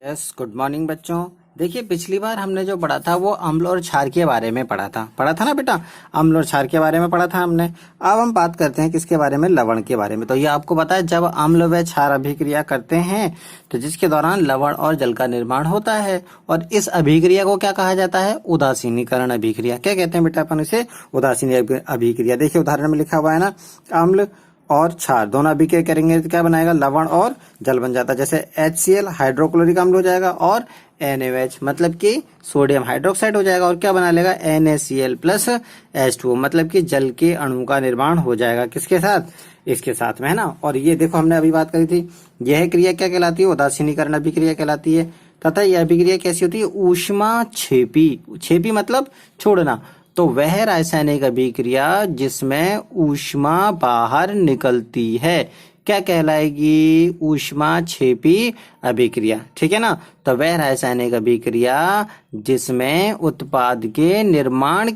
Yes, good morning बच्चों। देखिए, पिछली बार हमने जो पढ़ा था वो अम्ल और क्षार के बारे में पढ़ा था ना बेटा। अम्ल और क्षार के बारे में पढ़ा था हमने। अब हम बात करते हैं किसके बारे में, लवण के बारे में। तो ये आपको पता है, जब अम्ल व क्षार अभिक्रिया करते हैं तो जिसके दौरान लवण और जल का निर्माण होता है, और इस अभिक्रिया को क्या कहा जाता है, उदासीनीकरण अभिक्रिया। क्या कहते हैं बेटा अपन इसे, उदासीन अभिक्रिया। देखिए उदाहरण में लिखा हुआ है ना, अम्ल और क्षार दोनों अभिक्रिया करेंगे तो क्या बनाएगा, लवण और जल बन जाता है। जैसे HCl हाइड्रोक्लोरिक अम्ल हो जाएगा, और NaOH मतलब कि सोडियम हाइड्रोक्साइड हो जाएगा, और क्या बना लेगा, NaCl प्लस H2O मतलब कि जल के अणु का निर्माण हो जाएगा। किसके साथ, इसके साथ में, है ना। और ये देखो हमने अभी बात करी थी, यह क्रिया क्या कहलाती है, उदासीनीकरण अभिक्रिया कहलाती है। तथा यह अभिक्रिया कैसी होती है, ऊष्मा छेपी। छेपी मतलब छोड़ना। तो वह रासायनिक अभिक्रिया जिसमें ऊष्मा बाहर निकलती है क्या कहलाएगी, ऊष्मा छेपी अभिक्रिया। ठीक है ना। तो वह रासायनिक अभिक्रिया जिसमें उत्पाद के निर्माण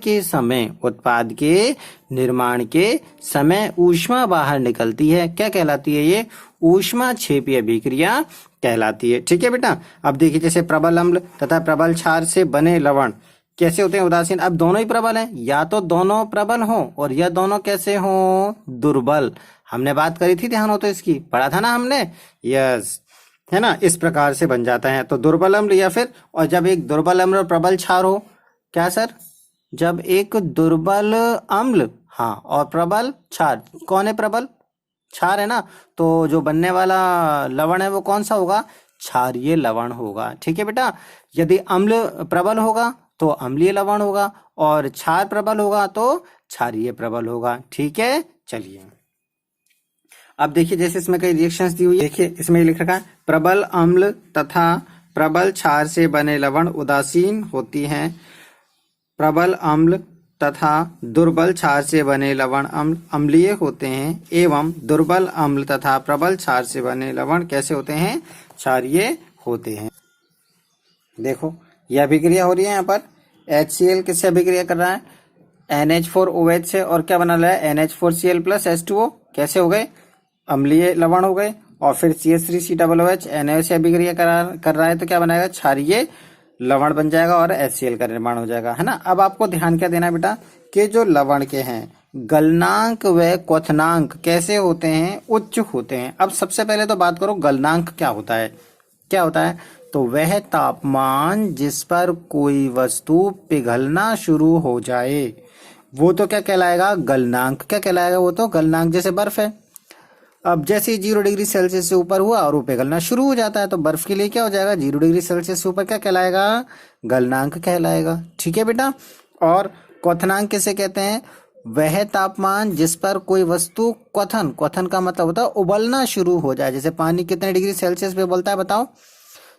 के समय ऊष्मा बाहर निकलती है क्या कहलाती है, ये ऊष्मा छेपी अभिक्रिया कहलाती है। ठीक है बेटा। अब देखिए, जैसे प्रबल अम्ल तथा प्रबल क्षार से बने लवण कैसे होते हैं, उदासीन। अब दोनों ही प्रबल हैं, या तो दोनों प्रबल हो और या दोनों कैसे हो, दुर्बल। हमने बात करी थी, ध्यान हो तो इसकी, पढ़ा था ना हमने। यस, है ना। इस प्रकार से बन जाता है। तो दुर्बल अम्ल या फिर, और जब एक दुर्बल अम्ल और प्रबल क्षार हो, क्या सर, जब एक दुर्बल अम्ल, हाँ, और प्रबल क्षार, कौन है प्रबल, क्षार है ना। तो जो बनने वाला लवण है वो कौन सा होगा, क्षारीय लवण होगा। ठीक है बेटा। यदि अम्ल प्रबल होगा तो अम्लीय लवण होगा, और क्षार प्रबल होगा तो क्षारीय प्रबल होगा। ठीक है। चलिए अब देखिए, जैसे इसमें कई रिएक्शंस दी हुई है। देखिए इसमें लिख रखा है, प्रबल अम्ल तथा प्रबल क्षार से बने लवण उदासीन होती हैं। प्रबल अम्ल तथा दुर्बल क्षार से बने लवण अम्लीय होते हैं, एवं दुर्बल अम्ल तथा प्रबल क्षार से बने लवण कैसे होते हैं, क्षारीय होते हैं। देखो यह अभिक्रिया हो रही है यहाँ पर। HCl किससे अभिक्रिया कर रहा है, NH4OH से, और क्या बना रहा है, NH4Cl प्लस H2O। कैसे हो गए, अम्लीय लवण हो गए। और फिर CH3COOH NaOH से अभिक्रिया कर रहा है तो क्या बनाएगा, क्षारीय लवण बन जाएगा, और HCl का निर्माण हो जाएगा, है ना। अब आपको ध्यान क्या देना है बेटा, कि जो लवण के हैं गलनांक व क्वथनांक कैसे होते हैं, उच्च होते हैं। अब सबसे पहले तो बात करो गलनांक क्या होता है। क्या होता है, तो वह तापमान जिस पर कोई वस्तु पिघलना शुरू हो जाए वो तो क्या कहलाएगा, गलनांक। क्या कहलाएगा, वो तो गलनांक। जैसे बर्फ है, अब जैसे ही 0 डिग्री सेल्सियस से ऊपर हुआ और वो पिघलना शुरू हो जाता है, तो बर्फ के लिए क्या हो जाएगा, 0 डिग्री सेल्सियस से ऊपर क्या कहलाएगा, गलनांक कहलाएगा। ठीक है बेटा। और क्वथनांक किसे कहते हैं, वह तापमान जिस पर कोई वस्तु क्वथन का मतलब होता है उबलना शुरू हो जाए। जैसे पानी कितने डिग्री सेल्सियस पे उबलता है बताओ,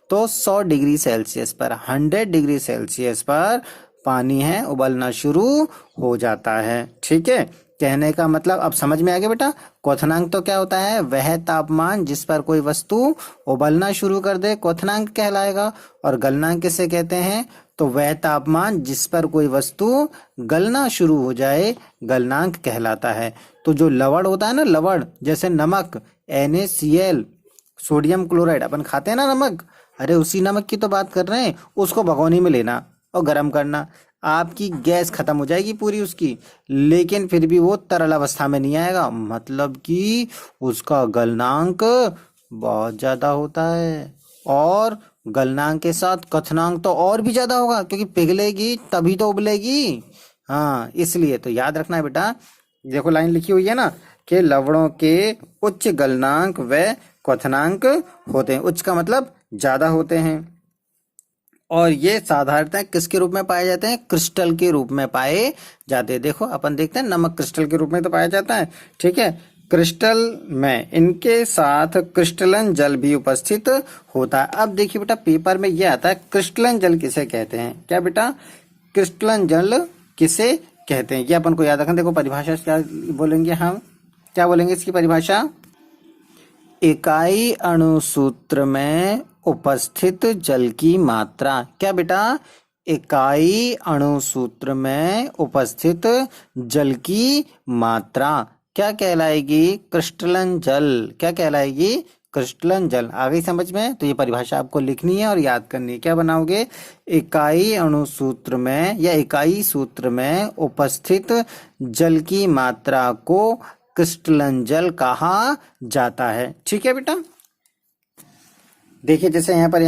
तो 100 डिग्री सेल्सियस पर, 100 डिग्री सेल्सियस पर पानी है उबलना शुरू हो जाता है। ठीक है। कहने का मतलब अब समझ में आ गया बेटा। क्वथनांक तो क्या होता है, वह तापमान जिस पर कोई वस्तु उबलना शुरू कर दे, क्वथनांक कहलाएगा। और गलनांक किसे कहते हैं, तो वह तापमान जिस पर कोई वस्तु गलना शुरू हो जाए, गलनांक कहलाता है। तो जो लवण होता है ना, लवण जैसे नमक NaCl, सोडियम क्लोराइड, अपन खाते हैं ना नमक, अरे उसी नमक की तो बात कर रहे हैं। उसको भगोनी में लेना और गर्म करना, आपकी गैस खत्म हो जाएगी पूरी उसकी, लेकिन फिर भी वो तरल अवस्था में नहीं आएगा, मतलब कि उसका गलनांक बहुत ज्यादा होता है। और गलनांक के साथ क्वथनांक तो और भी ज्यादा होगा, क्योंकि पिघलेगी तभी तो उबलेगी। हाँ, इसलिए तो याद रखना है बेटा। देखो लाइन लिखी हुई है ना, कि लवणों के उच्च गलनांक व क्वथनांक होते हैं। उच्च का मतलब ज्यादा होते हैं, और ये साधारणतः किसके रूप में पाए जाते हैं, क्रिस्टल के रूप में पाए जाते हैं। देखो अपन देखते हैं, नमक क्रिस्टल के रूप में तो पाया जाता है। ठीक है। क्रिस्टल में इनके साथ क्रिस्टलन जल भी उपस्थित होता है। अब देखिए बेटा, पेपर में ये आता है क्रिस्टलन जल किसे कहते हैं। क्या बेटा, क्रिस्टलन जल किसे कहते हैं, ये अपन को याद रखना। देखो परिभाषा क्या बोलेंगे हम, क्या बोलेंगे इसकी परिभाषा, इकाई अणुसूत्र में उपस्थित जल की मात्रा। क्या बेटा, इकाई अणुसूत्र में उपस्थित जल की मात्रा क्या कहलाएगी, क्रिस्टलन जल। क्या कहलाएगी, क्रिस्टलन जल। आ गई समझ में? तो ये परिभाषा आपको लिखनी है और याद करनी है। क्या बनाओगे? इकाई अणु सूत्र में या इकाई सूत्र में उपस्थित जल की मात्रा को क्रिस्टलन जल कहा जाता है। ठीक है बेटा। देखिए जैसे यहाँ पर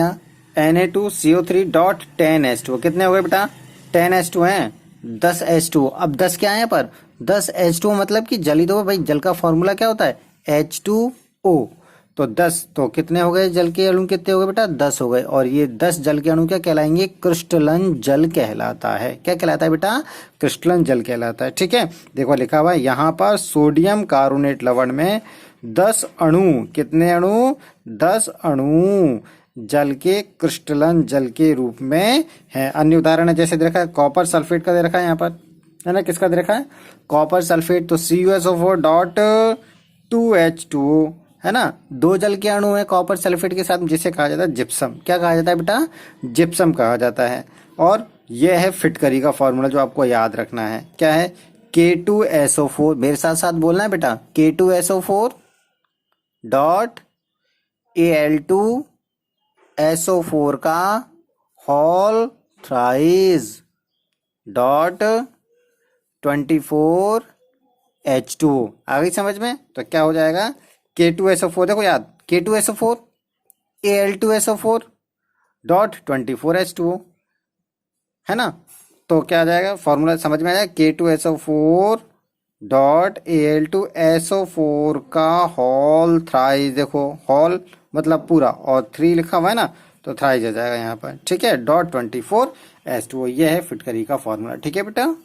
Na2CO3 डॉट 10H2 कितने हो गए बेटा? 10H2 हैं, 10H2। अब 10 क्या है यहाँ पर? 10H2 मतलब कि जल ही तो भाई, जल का फॉर्मूला क्या होता है? H2O। तो 10 तो कितने हो गए जल के अणु? कितने हो गए बेटा? 10 हो गए। और ये 10 जल के अणु क्या कहलाएंगे? क्रिस्टलन जल कहलाता है। क्या कहलाता है बेटा? क्रिस्टलन जल कहलाता है। ठीक है, देखो लिखा हुआ है यहाँ पर सोडियम कार्बोनेट लवण में 10 अणु, कितने अणु? 10 अणु जल के क्रिस्टलन जल के रूप में है। अन्य उदाहरण है जैसे दे रखा है कॉपर सल्फेट का दे रखा है यहाँ पर, है ना? किसका दे रखा है? Copper sulphate. तो CuSO4 डॉट 2H2O, है ना? 2 जल के अणु है कॉपर सल्फेट के साथ, जिसे कहा जाता है जिप्सम। क्या कहा जाता है बेटा? जिप्सम कहा जाता है। और यह है फिटकरी का फॉर्मूला जो आपको याद रखना है। क्या है? K2SO4, मेरे साथ साथ बोलना है बेटा, K2SO4 डॉट Al2SO4 का होल थ्राइस डॉट 24H2O। आ गई समझ में? तो क्या हो जाएगा? K2SO4, देखो याद, K2SO4 Al2SO4 डॉट 24H2O, है ना? तो क्या आ जाएगा? फॉर्मूला समझ में आ जाएगा? K2SO4 डॉट Al2SO4 का होल थ्राइस, देखो होल मतलब पूरा, और 3 लिखा हुआ है ना, तो थ्राइस आ जाएगा यहाँ पर। ठीक है, डॉट 24H2O। ये है फिटकरी का फॉर्मूला। ठीक है बेटा।